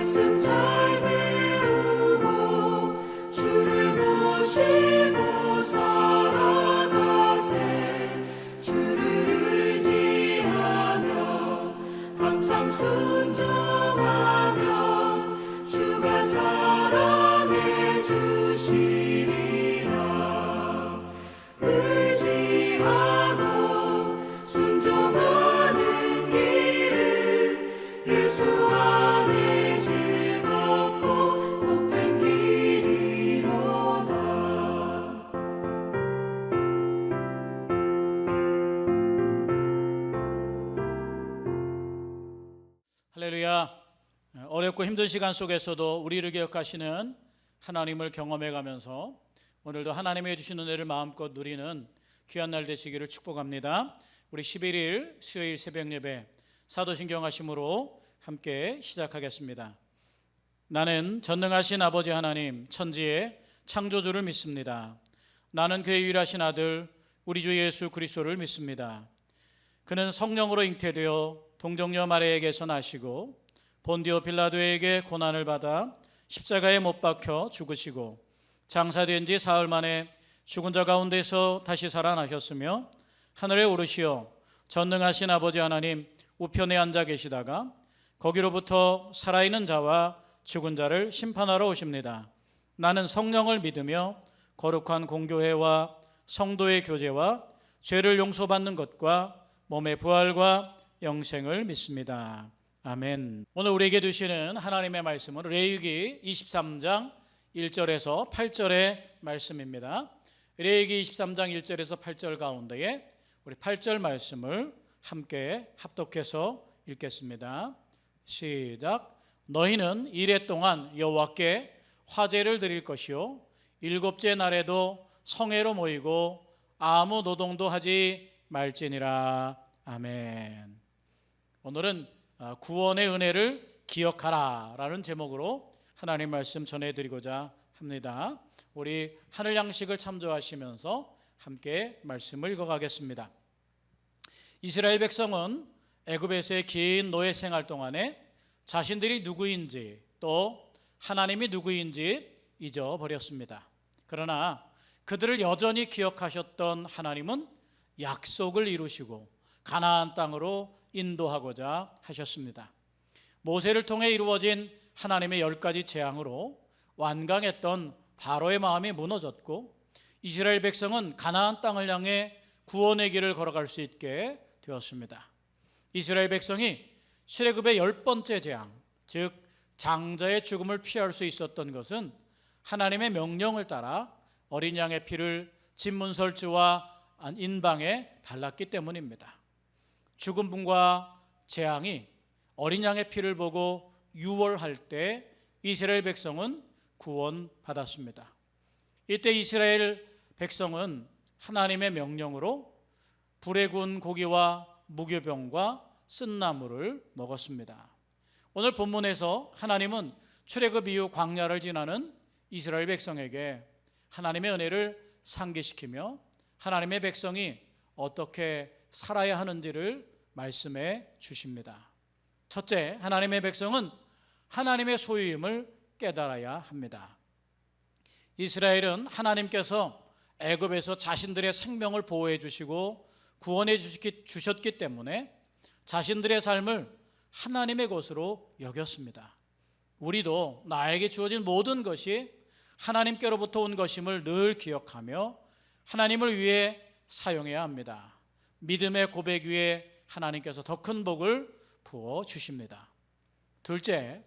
말씀 잘 배우고 주를 모시고 살아가세. 주를 의지하며 항상 순종하며 주가 사랑해 주시리라. 의지하고 순종하는 길은 예수 안에 즐겁고 복된 길이로다. 할렐루야. 어렵고 힘든 시간 속에서도 우리를 기억하시는 하나님을 경험해 가면서 오늘도 하나님이 주신 은혜를 마음껏 누리는 귀한 날 되시기를 축복합니다. 우리 11일 수요일 새벽 예배 사도신경 하심으로 함께 시작하겠습니다. 나는 전능하신 아버지 하나님 천지의 창조주를 믿습니다. 나는 그의 유일하신 아들 우리 주 예수 그리스도를 믿습니다. 그는 성령으로 잉태되어 동정녀 마리아에게서 나시고 본디오 빌라도에게 고난을 받아 십자가에 못 박혀 죽으시고 장사된 지 사흘 만에 죽은 자 가운데서 다시 살아나셨으며 하늘에 오르시어 전능하신 아버지 하나님 우편에 앉아 계시다가 거기로부터 살아있는 자와 죽은 자를 심판하러 오십니다. 나는 성령을 믿으며 거룩한 공교회와 성도의 교제와 죄를 용서받는 것과 몸의 부활과 영생을 믿습니다. 아멘. 오늘 우리에게 주시는 하나님의 말씀은 레위기 23장 1절에서 8절의 말씀입니다. 레위기 23장 1절에서 8절 가운데에 우리 8절 말씀을 함께 합독해서 읽겠습니다. 시작. 너희는 이레 동안 여호와께 화제를 드릴 것이요 일곱째 날에도 성회로 모이고 아무 노동도 하지 말지니라. 아멘. 오늘은 구원의 은혜를 기억하라 라는 제목으로 하나님 말씀 전해드리고자 합니다. 우리 하늘 양식을 참조하시면서 함께 말씀을 읽어가겠습니다. 이스라엘 백성은 애굽에서의 긴 노예 생활 동안에 자신들이 누구인지 또 하나님이 누구인지 잊어버렸습니다. 그러나 그들을 여전히 기억하셨던 하나님은 약속을 이루시고 가나안 땅으로 인도하고자 하셨습니다. 모세를 통해 이루어진 하나님의 10가지 재앙으로 완강했던 바로의 마음이 무너졌고 이스라엘 백성은 가나안 땅을 향해 구원의 길을 걸어갈 수 있게 되었습니다. 이스라엘 백성이 출애굽의 10번째 재앙, 즉 장자의 죽음을 피할 수 있었던 것은 하나님의 명령을 따라 어린 양의 피를 진문설주와 인방에 발랐기 때문입니다. 죽음과 재앙이 어린 양의 피를 보고 유월할 때 이스라엘 백성은 구원받았습니다. 이때 이스라엘 백성은 하나님의 명령으로 불에 구운 고기와 무교병과 쓴나물을 먹었습니다. 오늘 본문에서 하나님은 출애굽 이후 광야를 지나는 이스라엘 백성에게 하나님의 은혜를 상기시키며 하나님의 백성이 어떻게 살아야 하는지를 말씀해 주십니다. 첫째, 하나님의 백성은 하나님의 소유임을 깨달아야 합니다. 이스라엘은 하나님께서 애굽에서 자신들의 생명을 보호해 주시고 구원해 주셨기 때문에 자신들의 삶을 하나님의 것으로 여겼습니다. 우리도 나에게 주어진 모든 것이 하나님께로부터 온 것임을 늘 기억하며 하나님을 위해 사용해야 합니다. 믿음의 고백 위에 하나님께서 더 큰 복을 부어 주십니다. 둘째,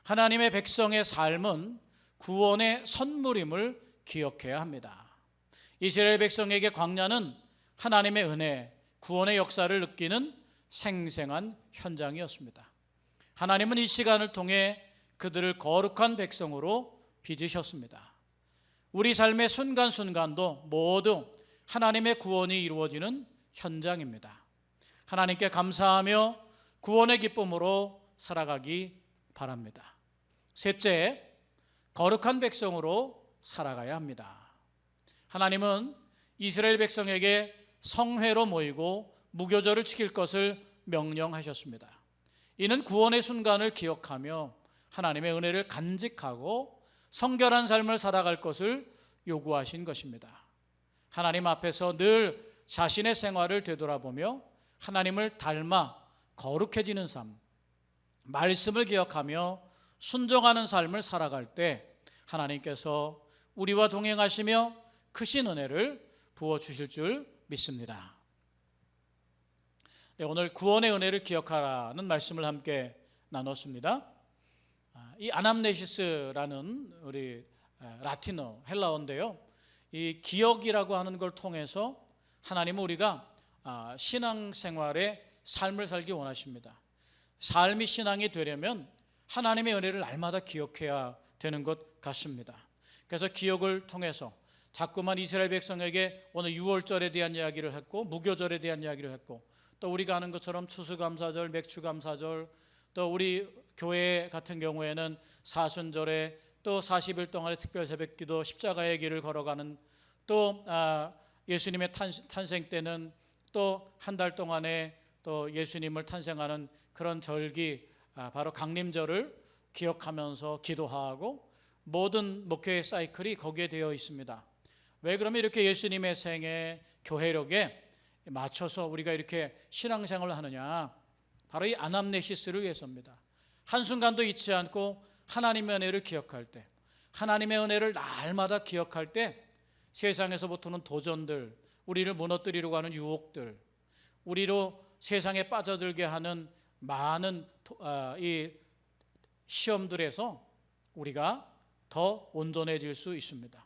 하나님의 백성의 삶은 구원의 선물임을 기억해야 합니다. 이스라엘 백성에게 광야는 하나님의 은혜, 구원의 역사를 느끼는 생생한 현장이었습니다. 하나님은 이 시간을 통해 그들을 거룩한 백성으로 빚으셨습니다. 우리 삶의 순간순간도 모두 하나님의 구원이 이루어지는 현장입니다. 하나님께 감사하며 구원의 기쁨으로 살아가기 바랍니다. 셋째, 거룩한 백성으로 살아가야 합니다. 하나님은 이스라엘 백성에게 성회로 모이고 무교절을 지킬 것을 명령하셨습니다. 이는 구원의 순간을 기억하며 하나님의 은혜를 간직하고 성결한 삶을 살아갈 것을 요구하신 것입니다. 하나님 앞에서 늘 자신의 생활을 되돌아보며 하나님을 닮아 거룩해지는 삶, 말씀을 기억하며 순종하는 삶을 살아갈 때 하나님께서 우리와 동행하시며 크신 은혜를 부어주실 줄 믿습니다. 네, 오늘 구원의 은혜를 기억하라는 말씀을 함께 나눴습니다. 이 아남네시스라는 우리 라틴어 헬라어인데요, 이 기억이라고 하는 걸 통해서 하나님은 우리가 신앙생활의 삶을 살기 원하십니다. 삶이 신앙이 되려면 하나님의 은혜를 날마다 기억해야 되는 것 같습니다. 그래서 기억을 통해서 자꾸만 이스라엘 백성에게 오늘 6월절에 대한 이야기를 했고, 무교절에 대한 이야기를 했고, 또 우리가 아는 것처럼 추수감사절, 맥주감사절, 또 우리 교회 같은 경우에는 사순절에 또 40일 동안의 특별 새벽기도, 십자가의 길을 걸어가는, 또 예수님의 탄생 때는 또 한 달 동안에 또 예수님을 탄생하는 그런 절기, 바로 강림절을 기억하면서 기도하고, 모든 목회의 사이클이 거기에 되어 있습니다. 왜 그러면 이렇게 예수님의 생애, 교회력에 맞춰서 우리가 이렇게 신앙생활을 하느냐? 바로 이 아남네시스를 위해서입니다. 한순간도 잊지 않고 하나님의 은혜를 기억할 때, 하나님의 은혜를 날마다 기억할 때 세상에서부터는 도전들, 우리를 무너뜨리려고 하는 유혹들, 우리로 세상에 빠져들게 하는 많은 이 시험들에서 우리가 더 온전해질 수 있습니다.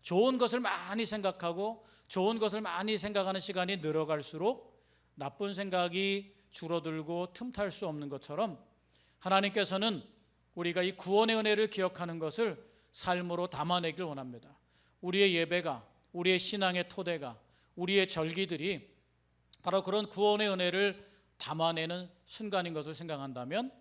좋은 것을 많이 생각하고 좋은 것을 많이 생각하는 시간이 늘어갈수록 나쁜 생각이 줄어들고 틈탈 수 없는 것처럼 하나님께서는 우리가 이 구원의 은혜를 기억하는 것을 삶으로 담아내길 원합니다. 우리의 예배가, 우리의 신앙의 토대가, 우리의 절기들이 바로 그런 구원의 은혜를 담아내는 순간인 것을 생각한다면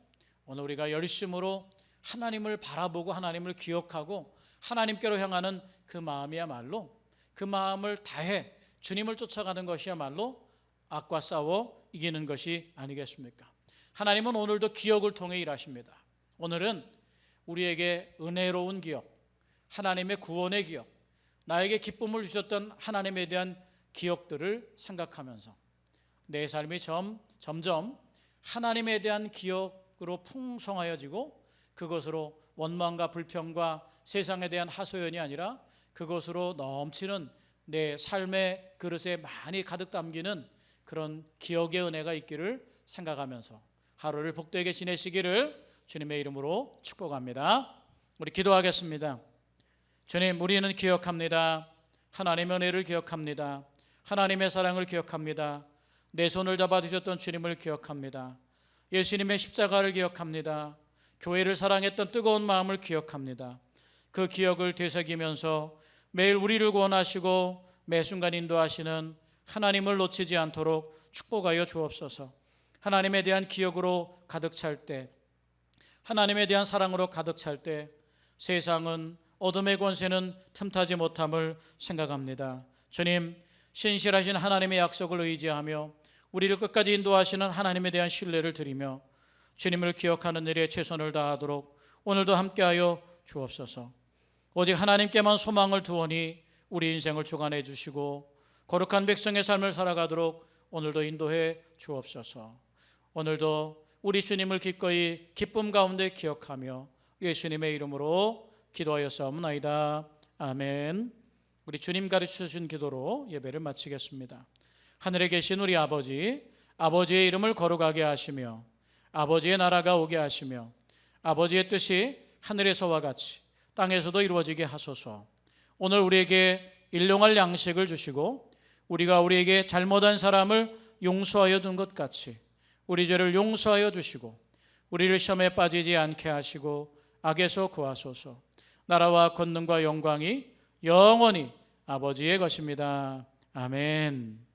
오늘 우리가 열심으로 하나님을 바라보고 하나님을 기억하고 하나님께로 향하는 그 마음이야말로, 그 마음을 다해 주님을 쫓아가는 것이야말로 악과 싸워 이기는 것이 아니겠습니까? 하나님은 오늘도 기억을 통해 일하십니다. 오늘은 우리에게 은혜로운 기억, 하나님의 구원의 기억, 나에게 기쁨을 주셨던 하나님에 대한 기억들을 생각하면서 내 삶이 점점 하나님에 대한 기억으로 풍성하여지고, 그것으로 원망과 불평과 세상에 대한 하소연이 아니라 그것으로 넘치는 내 삶의 그릇에 많이 가득 담기는 그런 기억의 은혜가 있기를 생각하면서 하루를 복되게 지내시기를 주님의 이름으로 축복합니다. 우리 기도하겠습니다. 주님, 우리는 기억합니다. 하나님의 은혜를 기억합니다. 하나님의 사랑을 기억합니다. 내 손을 잡아주셨던 주님을 기억합니다. 예수님의 십자가를 기억합니다. 교회를 사랑했던 뜨거운 마음을 기억합니다. 그 기억을 되새기면서 매일 우리를 구원하시고 매 순간 인도하시는 하나님을 놓치지 않도록 축복하여 주옵소서. 하나님에 대한 기억으로 가득 찰 때, 하나님에 대한 사랑으로 가득 찰 때 세상은, 어둠의 권세는 틈타지 못함을 생각합니다. 주님, 신실하신 하나님의 약속을 의지하며 우리를 끝까지 인도하시는 하나님에 대한 신뢰를 드리며 주님을 기억하는 일에 최선을 다하도록 오늘도 함께하여 주옵소서. 오직 하나님께만 소망을 두오니 우리 인생을 주관해 주시고 거룩한 백성의 삶을 살아가도록 오늘도 인도해 주옵소서. 오늘도 우리 주님을 기꺼이 기쁨 가운데 기억하며 예수님의 이름으로 기도하였사옵나이다. 아멘. 우리 주님 가르쳐 주신 기도로 예배를 마치겠습니다. 하늘에 계신 우리 아버지, 아버지의 이름을 거룩하게 하시며 아버지의 나라가 오게 하시며 아버지의 뜻이 하늘에서와 같이 땅에서도 이루어지게 하소서. 오늘 우리에게 일용할 양식을 주시고 우리가 우리에게 잘못한 사람을 용서하여 둔 것 같이 우리 죄를 용서하여 주시고 우리를 시험에 빠지지 않게 하시고 악에서 구하소서. 나라와 권능과 영광이 영원히 아버지의 것입니다. 아멘.